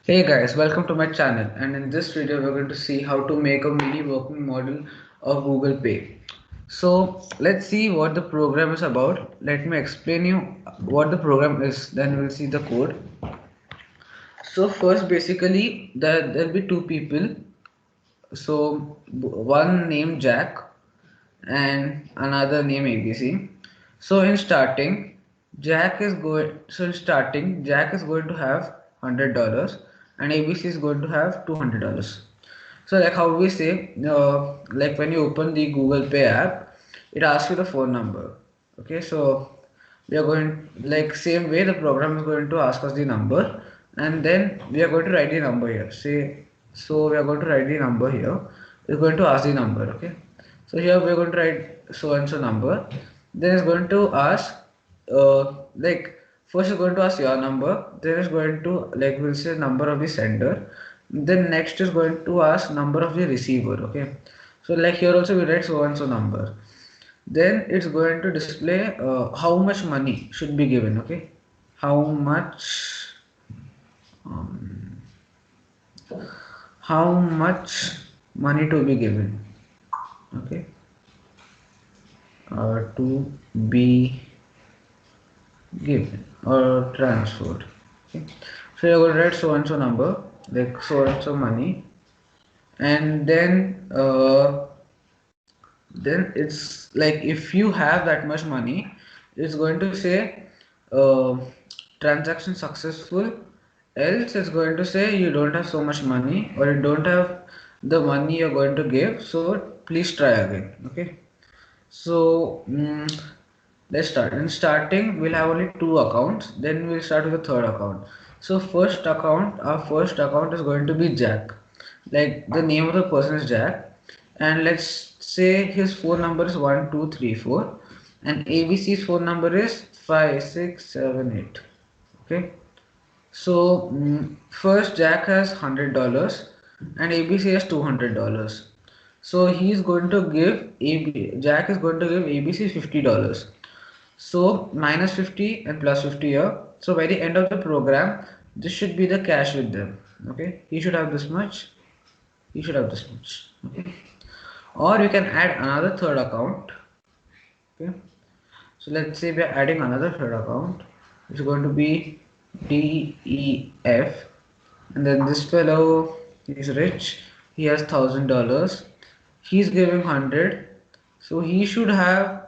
Hey guys, welcome to my channel, and in this video we're going to see how to make a mini working model of Google Pay. So let's see what the program is about. Let me explain you what the program is, then we'll see the code. So first basically there'll be two people. So one named Jack and another named ABC. So in starting, Jack is going to have $100 and ABC is going to have $200. So like how we say, like when you open the Google Pay app, it asks you the phone number. Okay, so we are going like same way the program is going to ask us the number, and then we are going to write the number here. Say, so we are going to write the number here. It's going to ask the number. Okay, so here we are going to write so and so number. Then it's going to ask, like first it's going to ask your number. Then it's going to like we'll say number of the sender. Then next is going to ask number of the receiver. Okay, so like here also we write so and so number. Then it's going to display how much money should be given. Okay, how much um, how much money to be given. Okay, to be given or transferred. Okay, so you're going to write so and so number, like so and so money, and then it's like if you have that much money, it's going to say uh, transaction successful, else it's going to say you don't have so much money or you don't have the money you're going to give, so please try again. Okay, so let's start. In starting we'll have only two accounts, then we'll start with the third account. So our first account is going to be Jack, like the name of the person is Jack, and let's say his phone number is 1234 and ABC's phone number is 5678. Okay, so first Jack has $100 and ABC has $200. So he's going to give Jack is going to give ABC $50. So minus 50 and plus 50 here. So by the end of the program, this should be the cash with them. Okay, he should have this much. He should have this much. Okay, or you can add another third account. Okay, so let's say we are adding another third account. It's going to be DEF, and then this fellow is rich. He has $1,000. He's giving 100, so he should have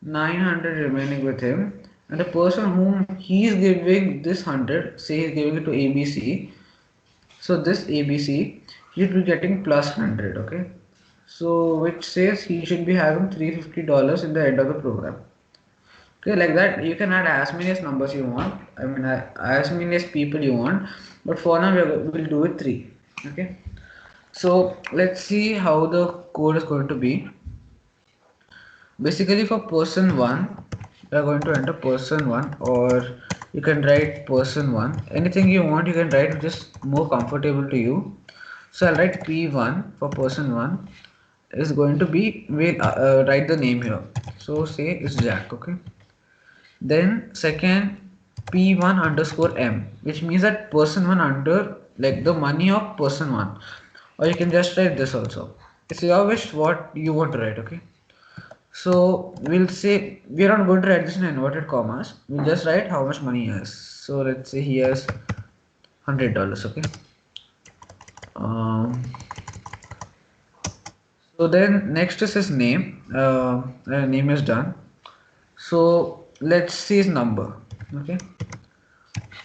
900 remaining with him. And the person whom he is giving this 100, say he's giving it to ABC. So this ABC, he should be getting plus 100. Okay, so which says he should be having $350 in the end of the program. Okay, like that you can add as many as numbers you want. I mean, as many as people you want. But for now, we'll do it three. Okay. So let's see how the code is going to be. Basically, for person one, we are going to enter person one, or you can write person one. Anything you want, you can write just more comfortable to you. So I'll write P1 for person one. Is going to be we'll write the name here. So say it's Jack. Okay. Then second P1 underscore M, which means that person one under like the money of person one, or you can just write this also. It's your wish what you want to write. Okay. So we'll say we are not going to write this in inverted commas. We'll just write how much money he has. So let's say he has $100. Okay. Um, so then next is his name. Name is done. So let's see his number. Okay.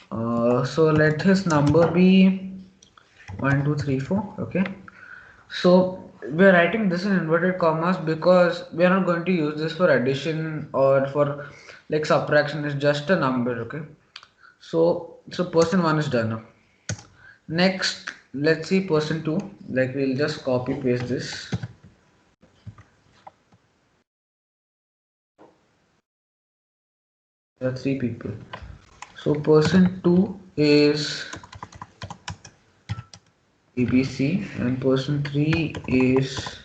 So let his number be 1234. Okay. So we are writing this in inverted commas because we are not going to use this for addition or for like subtraction. It's just a number. Okay. So person one is done now. Next, let's see person two. Like we'll just copy paste this. There are three people. So person two is ABC and person 3 is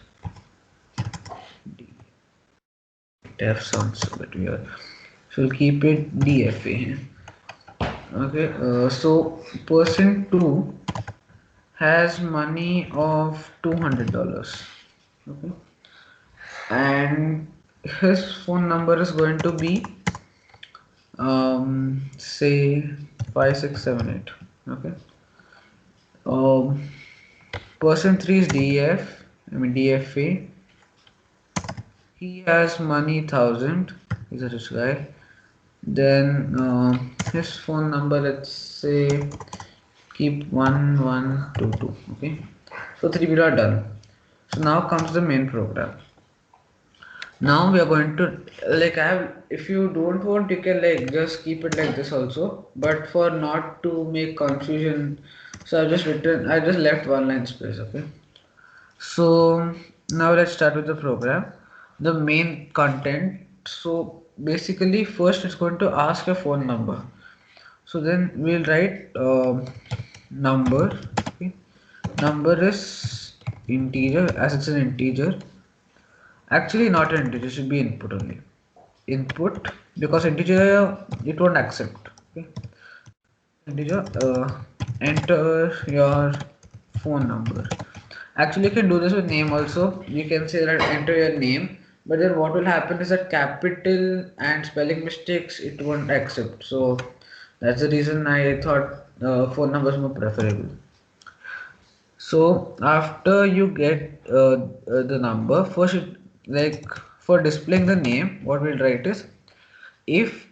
DF. Sounds a bit weird, so we'll keep it DFA. Okay, so person 2 has money of $200. Okay, and his phone number is going to be say 5678. Okay. Um, Person 3 is DF. I mean DFA. He has money 1000. He's a rich guy. Then his phone number, let's say, keep 1122. Okay. So three people are done. So now comes the main program. Now we are going to, like, I have, if you don't want, you can like just keep it like this also, but for not to make confusion, so I just left one line space. Okay, so now let's start with the program, the main content. So basically first it's going to ask a phone number, so then we'll write number. Okay. Number is integer, as it's an integer. Actually, not an integer, should be input only. Input, because integer it won't accept. Okay. Integer, enter your phone number. Actually, you can do this with name also. You can say that enter your name, but then what will happen is that capital and spelling mistakes it won't accept. So that's the reason I thought phone number is more preferable. So after you get the number, first like for displaying the name, what we'll write is if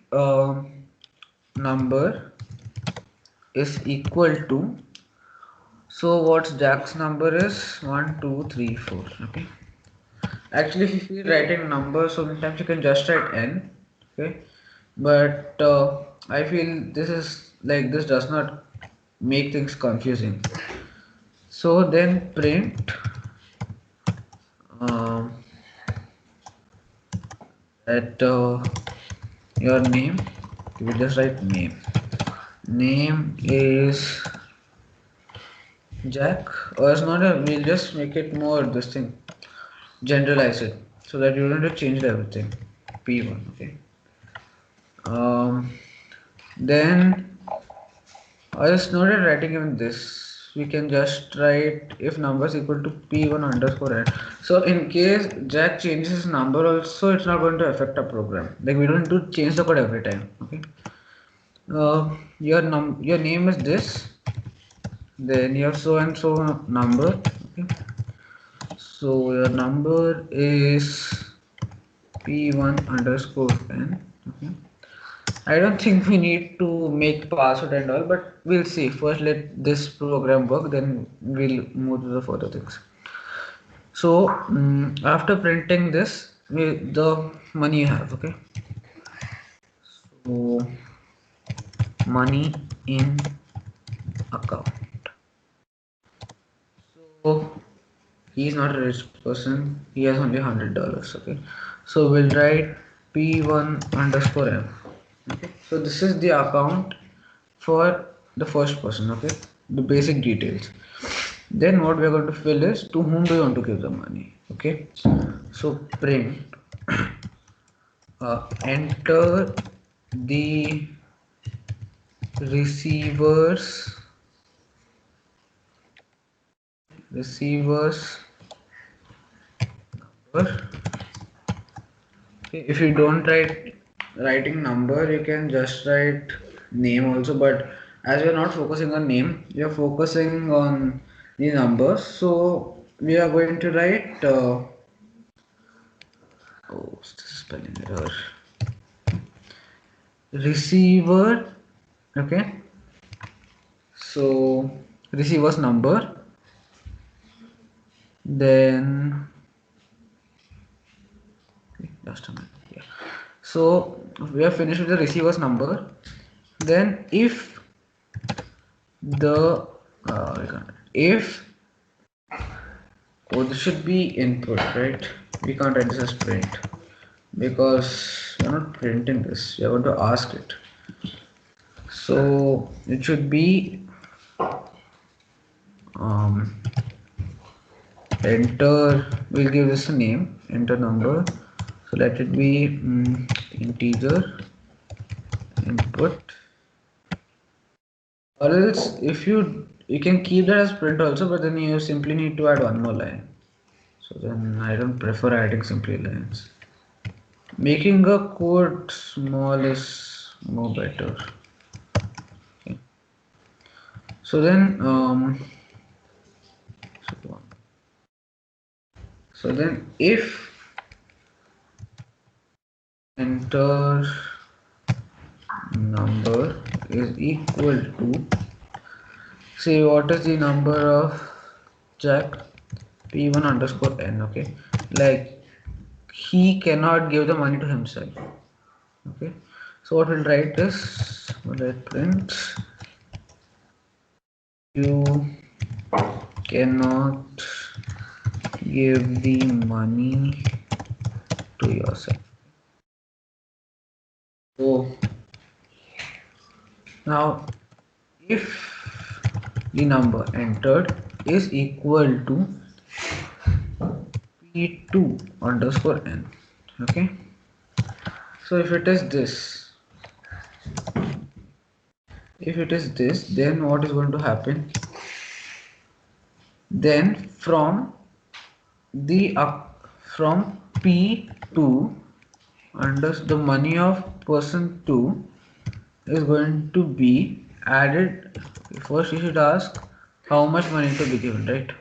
number is equal to, so what's Jack's number is 1234. Okay. Actually, if you feel writing numbers, sometimes you can just write n. Okay. But I feel this is like this does not make things confusing. So then print um, at your name. You will just write name. Name is Jack, or it's not a. We'll just make it more this thing. Generalize it so that you don't have to change everything. P1. Okay. Um. Then I just noted writing even this. We can just write if number is equal to p1 underscore n. So in case Jack changes his number also, it's not going to affect our program. Like we don't need to change the code every time. Okay. Your name is this. Then your so and so number. Okay. So your number is p1 underscore n. Okay. I don't think we need to make password and all, but we'll see. First, let this program work, then we'll move to the further things. So after printing this, the money you have. Okay. So money in account. So he is not a rich person. He has only $100. Okay. So we'll write p1 underscore m. Okay. So this is the account for the first person. Okay. The basic details. Then what we are going to fill is to whom do you want to give the money. Okay. So print enter the receiver's number. Okay, if you don't writing number, you can just write name also. But as we are not focusing on name, we are focusing on the numbers. So we are going to write. Oh, this is spelling error. Receiver. Okay. So receiver's number. Then just a minute. Yeah. So we are finished with the receiver's number. Then if the if this should be input, right? We can't write this as print because we're not printing this. We are going to ask it. So it should be enter. We'll give this a name. Enter number. So let it be integer input. Or else if you you can keep that as print also, but then you simply need to add one more line. So then I don't prefer adding simply lines. Making a code small is more better. Okay. So then if enter number is equal to, say what is the number of Jack, p1 underscore n. Okay, like he cannot give the money to himself. Okay, so what we'll write is, we'll write print you cannot give the money to yourself. So now if the number entered is equal to p2 underscore n. Okay, so if it is this, then what is going to happen? Then from the from p2 under the money of person 2 is going to be added. First you should ask how much money to be given, right?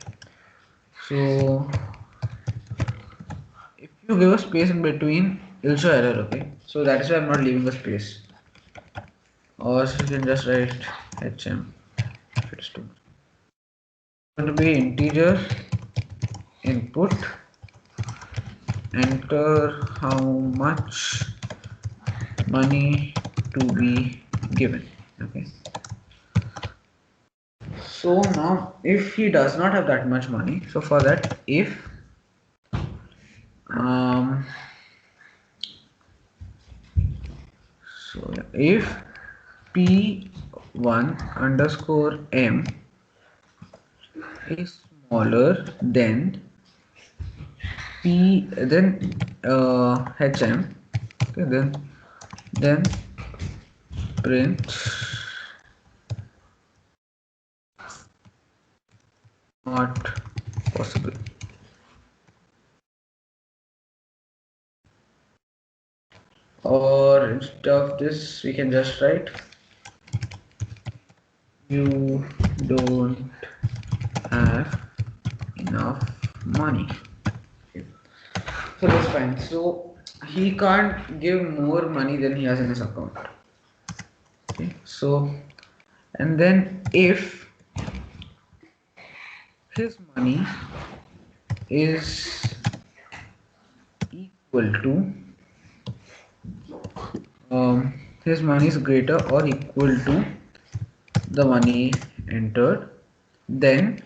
So if you give a space in between, it will show error. Okay, so that is why I'm not leaving a space. Or you can just write hm if it's too much. It's going to be integer input, enter how much money to be given. Okay, so now if he does not have that much money, so for that, if um if p1 underscore m is smaller than hm, okay, then print not possible. Or instead of this we can just write you don't have enough money. Okay. So that's fine. So he can't give more money than he has in his account. Okay. So and then if his money is equal to his money is greater or equal to the money entered, then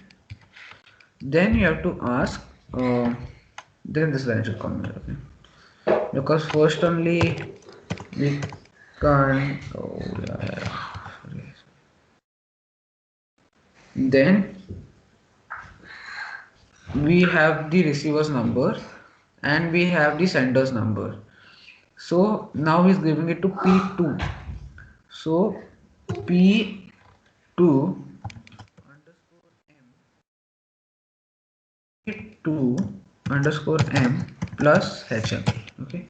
you have to ask then this line should come here. Okay, because first only we can't, oh yeah, sorry. Then we have the receiver's number and we have the sender's number. So now he's giving it to p2. So p2 underscore m plus hm. Okay,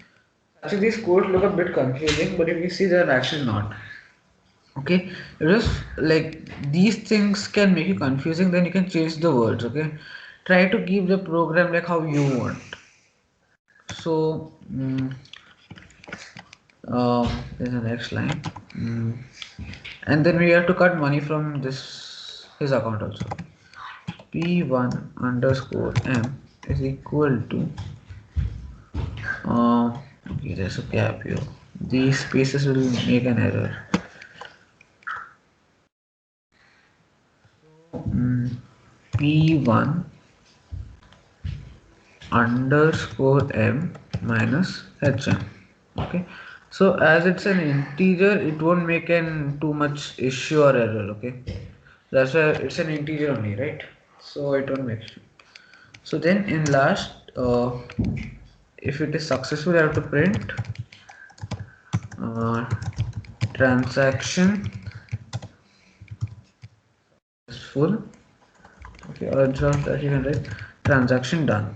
actually these codes look a bit confusing, but if you see, they're actually not. Okay, it is like these things can make you confusing, then you can change the words. Okay, try to keep the program like how you want. So there's the next line, and then we have to cut money from this his account also. p1 underscore m is equal to okay, there's a gap here. These spaces will make an error. p1 underscore m minus hm. Okay, so as it's an integer, it won't make an too much issue or error. Okay, that's why it's an integer only, right? So it won't make issue. So then in last, if it is successful, I have to print transaction successful. Okay, or instead of that you can write transaction done.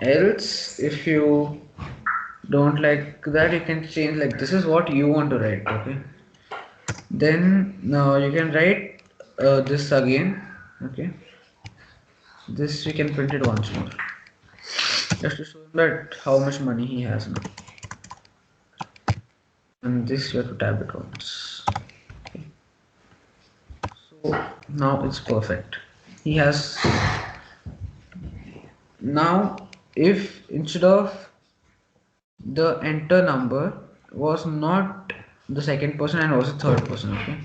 Else if you don't like that, you can change, like this is what you want to write. Okay, then now you can write this again. Okay, this we can print it once more just to show him that how much money he has now, and this you have to tab it once. Okay. So now it's perfect. He has now, if instead of the enter number was not the second person and was the third person. Okay,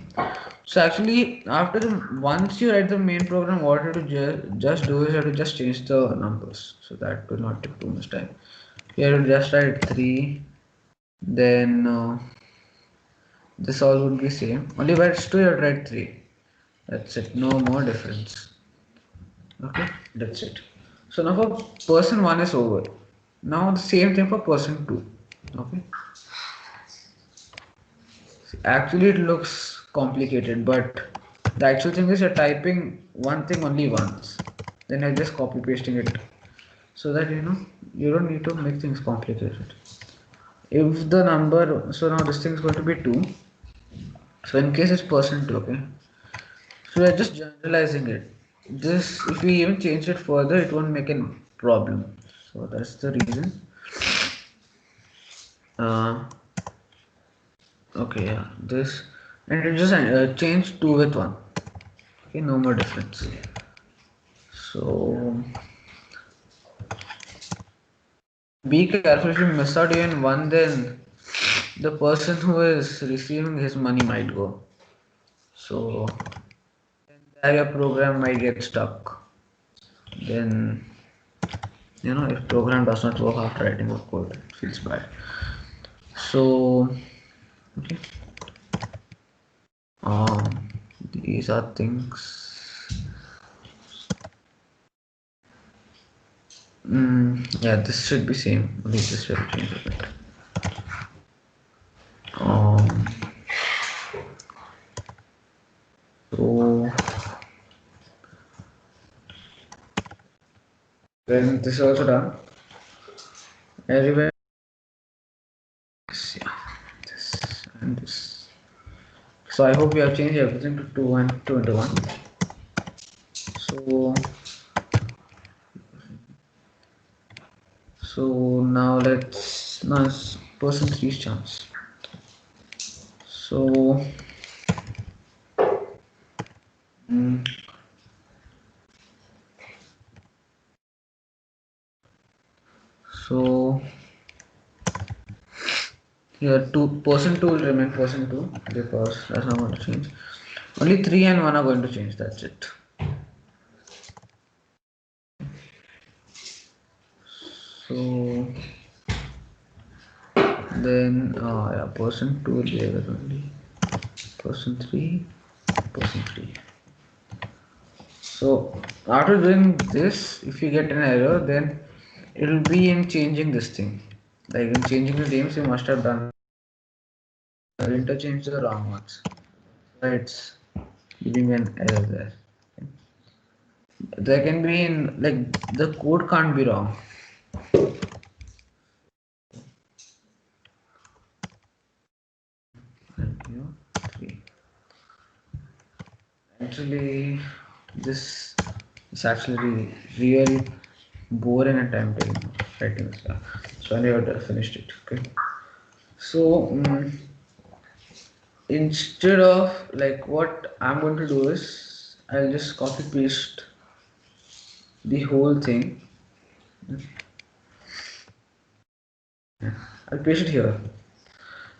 so actually after the once you write the main program, what you have to just do is you have to just change the numbers, so that will not take too much time. Here you just write 3, then this all would be same, only where it's 2 you have to write 3. That's it, no more difference. Okay, that's it. So now for person 1 is over. Now the same thing for person 2. Okay, actually it looks complicated, but the actual thing is you're typing one thing only once, then you're just copy pasting it, so that you don't need to make things complicated. If the number, so now this thing is going to be 2, so in case it's person 2. Okay, so we're just generalizing it. This, if we even change it further, it won't make a problem, so that's the reason. uh, okay, yeah, this, and it just change 2 with 1. Okay, no more difference. So be careful, if you miss out even one, then the person who is receiving his money might go. So there your program might get stuck. Then if program does not work after writing a code, it feels bad. So okay, these are things. Yeah, this should be same. Only this should change a bit. Um, so then this is also done. Everywhere. Yeah, this and this. So I hope we have changed everything to 2 and 2 into 1. So now now it's person 3's chance. So mm, so here person 2 will remain person 2, because that's not going to change. Only 3 and 1 are going to change, that's it. So then yeah, person 2 will be there only. Person 3, person 3. So after doing this, if you get an error, then it will be in changing this thing. Like in changing the names, you must have done interchange the wrong ones. So it's giving an error there. There can be in, like, the code can't be wrong. Three. Actually, this is actually really boring and time taking writing this stuff. So I never finished it. Okay. So instead of, like, what I'm going to do is I'll just copy paste the whole thing. I'll paste it here.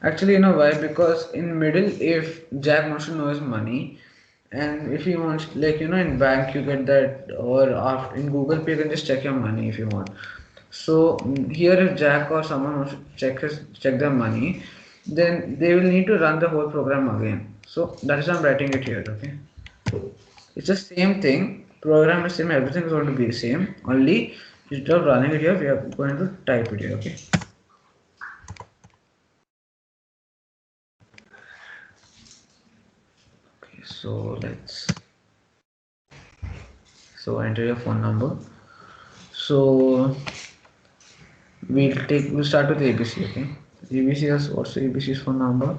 Actually, you know why? Because in middle, if Jack wants to know his money, and if he wants, like, in bank you get that, or after in Google Pay you can just check your money if you want. So here, if Jack or someone wants to check their money, then they will need to run the whole program again. So that is why I'm writing it here. Okay, it's the same thing. Program is same. Everything is going to be the same. Only instead of running it here, we are going to type it here. Okay. So enter your phone number. So we'll start with ABC. Okay, ABC is what's the ABC's phone number?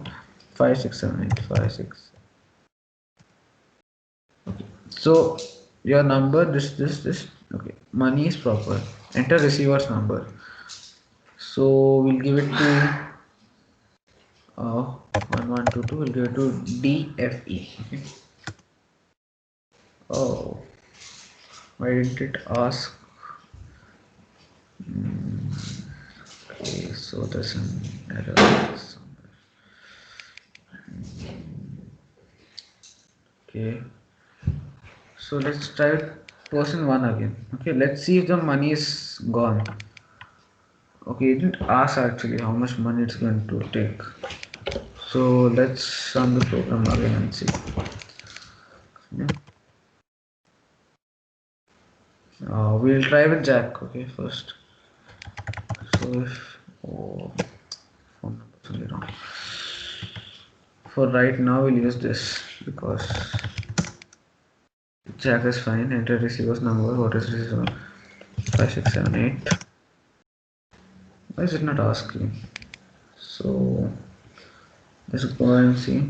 567856. Okay, so your number, this. Okay, money is proper. Enter receiver's number. So we'll give it to 1122. We'll give it to DFE. Okay. Oh, why didn't it ask? Okay, so there's an error somewhere. Okay, so let's try person one again. Okay, let's see if the money is gone. Okay, it didn't ask actually how much money it's going to take. So let's run the program again and see. Yeah. We'll try with Jack. Okay, first. So if phone number is only wrong. For right now, we'll use this because Jack is fine. Enter receiver's number. What is receiver? 5678. Why is it not asking? So let's go and see.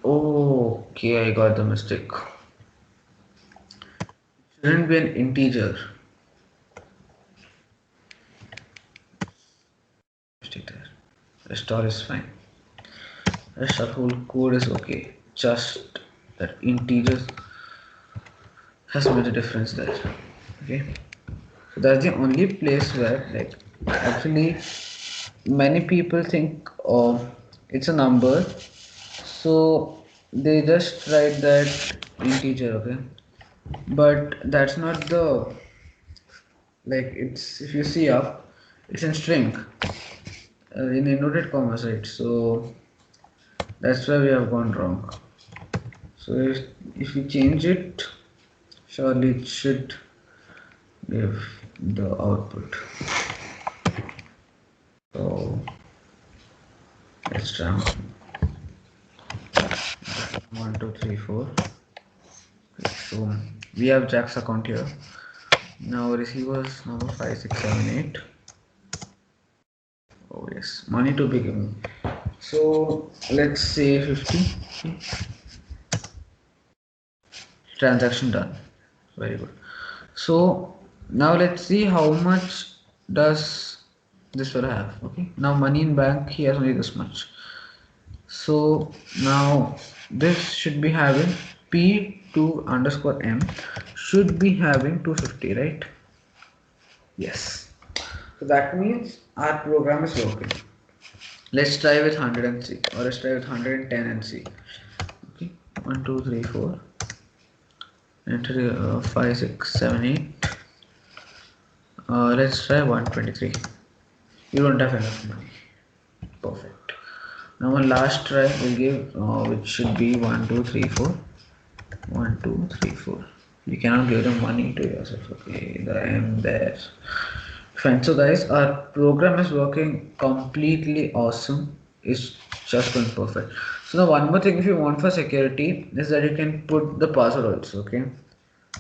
Okay, I got the mistake. It shouldn't be an integer. Mistake there. Restore is fine. Rest of whole code is okay. Just that integers has made a difference there. Okay. So that's the only place where like actually many people think it's a number, so they just write that integer. Okay, but that's not the like it's if you see up it's in string in inverted commas, right? So that's where we have gone wrong. So if we change it, surely it should give the output. So let's try 1 2 3 4. Okay, so we have Jack's account here. Now receivers number 5678. Oh yes, money to be given. So let's say 50. Transaction done. Very good. So now let's see how much does this will have. Okay. Now money in bank he has only this much. So now this should be having P2 underscore M should be having 250, right? Yes. So that means our program is working. Let's try with 100 and see, or let's try with 110 and see. Okay, 1 2 3 4. Enter 5 6 7 8. Let's try 123. You don't have enough money. Perfect. Now one last try we'll give, which should be 1 2 3 4. 1 2 3 4. You cannot give the money to yourself. Okay, I am there. Fine. So guys, our program is working completely awesome. It's just going perfect. So now one more thing, if you want for security, is that you can put the password also. Okay.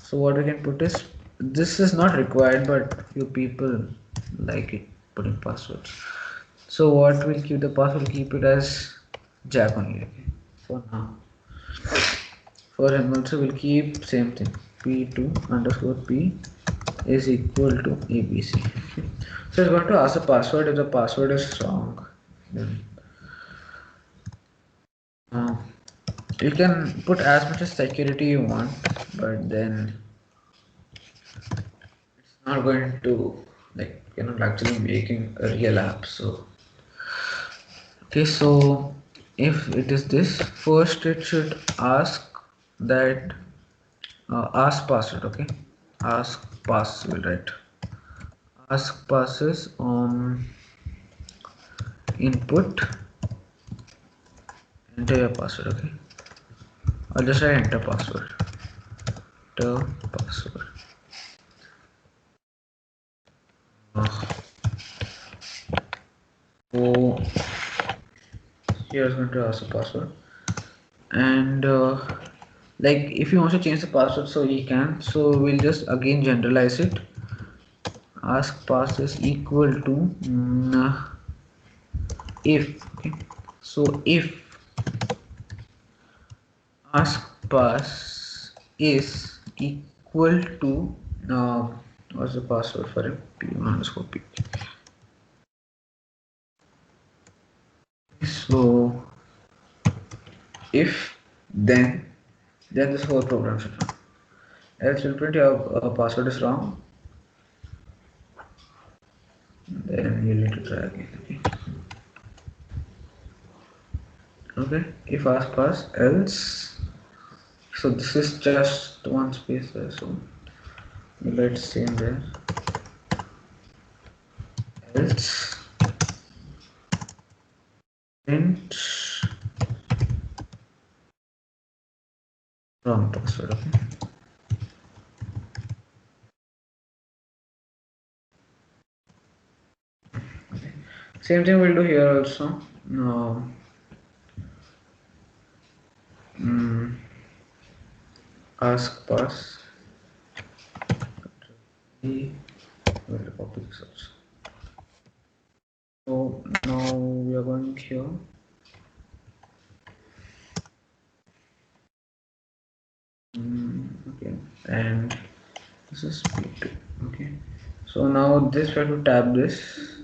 So what we can put is, this is not required, but few people like it putting passwords. So what we'll keep the password, keep it as Jack only. Okay. For now. For him also we'll keep same thing. P2 underscore P is equal to ABC. So it's going to ask the password. If the password is wrong, then uh, you can put as much as security you want, but then it's not going to like you're not actually making a real app. So okay, so if it is this, first it should ask that ask password. Okay, ask password, right? Ask passes input, enter your password. Okay, I'll just write enter password. Enter password. So here's going to ask the password, and like if you want to change the password, so you can. So we'll just again generalize it. Ask pass is equal to if. Okay. So if ask pass is equal to what's the password for it? P1 underscore P. So if then this whole program should run. Else will print your password is wrong. Then you need to try again. Okay. If ask pass else. So this is just one space there. So let's change there. Else print wrong password. Okay. Same thing we'll do here also. No. Ask pass. We'll copy this also. So now we are going here. Okay, and this is P2. Okay, so now this we have to tab this.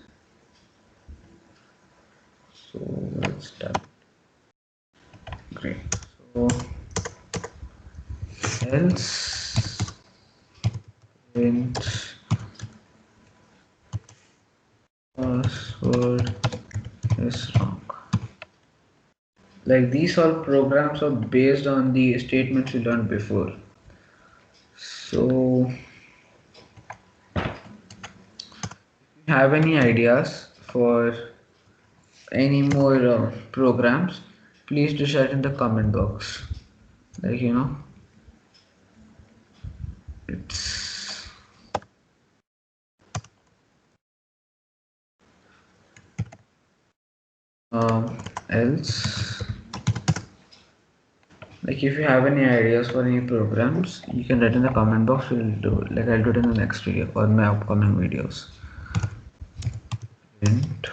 So let's tab. Great. So else print password is wrong. Like these all programs are based on the statements we learned before. So if you have any ideas for any more programs, please do share it in the comment box. Like it's else, like if you have any ideas for any programs, you can write in the comment box. We'll do like I'll do it in the next video or my upcoming videos. Print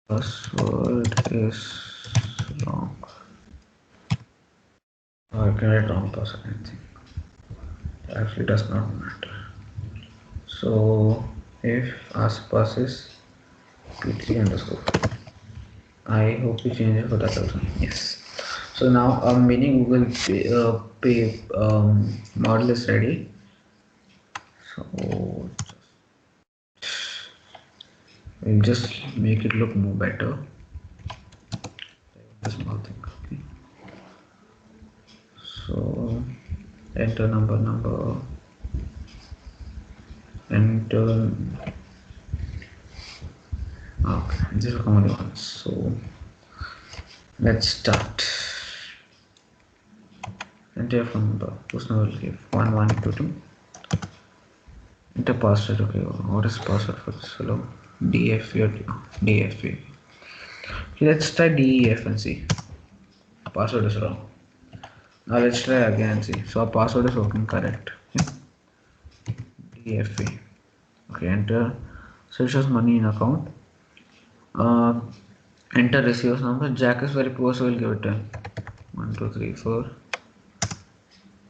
password is wrong. Or I can write wrong password, anything. It actually does not matter. So if ask pass is p3 underscore. I hope you change it for that also. Yes. So now our mini Google Pay model is ready. So we'll just make it look more better. The small thing. Okay. So enter number, enter. Okay, this is only one. So let's start. Enter your phone number. Whose number will give 1122. Enter password. Okay, what is password for this fellow? DFV or DFV. Okay, let's try DEF and see. Password is wrong. Now let's try again and see. So our password is working correct. Okay. DFV. Okay, enter. So it shows money in account. Enter receiver's number. Jack is very poor, so we'll give it 10. 1, 2, 3, 4.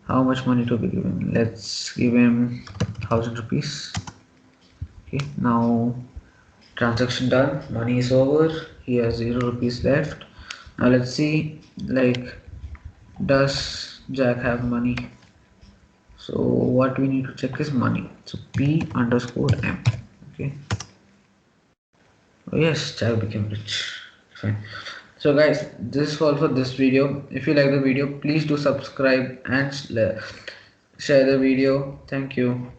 How much money to be given? Let's give him 1000 rupees. Okay, now transaction done. Money is over. He has 0 rupees left. Now let's see, like, does Jack have money? So what we need to check is money. So P underscore M. Okay. Oh yes, Jack became rich. Fine. So guys, this is all for this video. If you like the video, please do subscribe and share the video. Thank you.